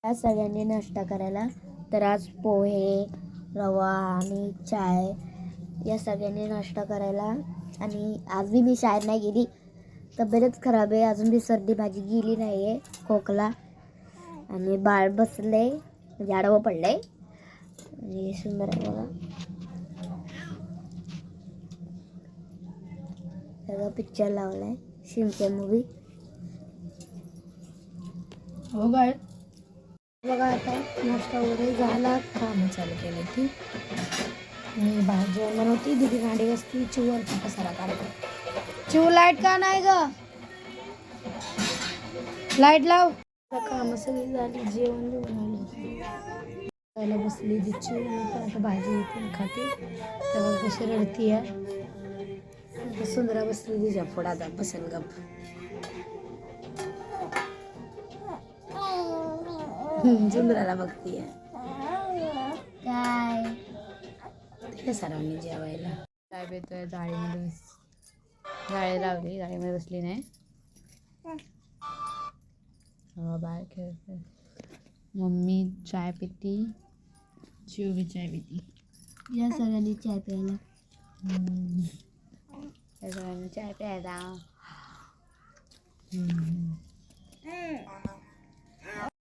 आज सगळ्यांनी नाश्ता करायला. तर आज पोहे, रवा आणि चाय या सगळ्यांनी नाश्ता करायला. आणि आज मी शाळेत नाही गेली, तब्येतच खराब आहे. अजून बी सर्दी भाजी गेली नाही आहे, खोकला. आणि बाळ बसले म्हणजे आडवं पडलंय. आणि सुंदर आहे बघा, सगळं पिक्चर लावलाय शिमच्या मूवी. हो काय बघा आता नाश्ता वगैरे झाला, कामं चालू केली ती. मी भाजी बनवती, दीदी भांडी घासती, चिवरचा पसारा काढते. चिव लाईट का नाही ग? लाईट लाव. कामं सगळी झाली, जेवण बी बनवलं. खायला बसली ती चिव. पण आता भाजी येते खाते. तेव्हा कशी रडती आहे. सुंदरा बसली तिच्या पुढे, आता बसेल गप. सुंदराला बघतीये काय ते सर्वांनी जेवायला. काय बेतोय जाळीमध्ये, जाळी लावली, जाळीमध्ये बसली नाही. बाहेर खेळते. मम्मी चाय पिती, चिव बी चाय पिती. या सगळ्यांनी चाय प्यायला. या सगळ्यांनी चाय प्यायला.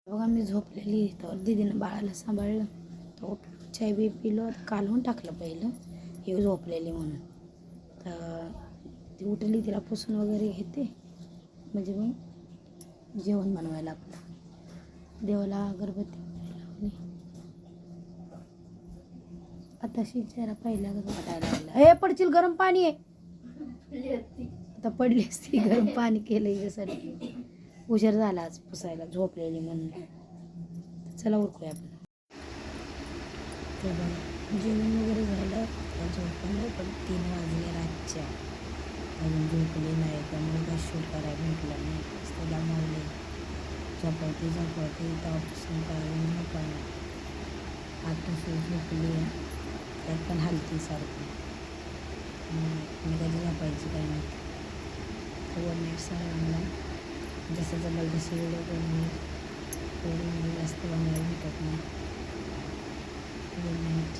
बघा मी झोपलेली, तर दीदीनं बाळाला सांभाळलं, तर उठलो, चाय बी पिलो, कालवून टाकलं पहिलं, हे झोपलेली म्हणून. तर ती उठली, तिला पुसून वगैरे घेते, म्हणजे मग जेवण बनवायला आपलं. देवाला अगरबत्ती लावली. आताशी जरा पहिल्या वाटायला लागला. हे पडशील, गरम पाणी आहे. आता पडली असती, गरम पाणी केलं यासाठी. उशीर झाला आज पुसायला, झोपलेली म्हणून. चला उरकूया आपण. जेवण वगैरे झालं, झोपलं, पण 3 वाजले रातच्या. अजून झोपले नाही, त्यामुळे काही शूट करायला म्हटलं नाही. त्याला मारले, झोपवते तेव्हापासून करायला झोपायला. आता झोपली आहे, त्यात पण हलती सारखी. मी कधी झोपायची काही नाही. गुड नाईट सर्वांना. जसं जमेल तसे व्हिडिओ बनवून जास्त बनवायला भेटत नाही. Good night.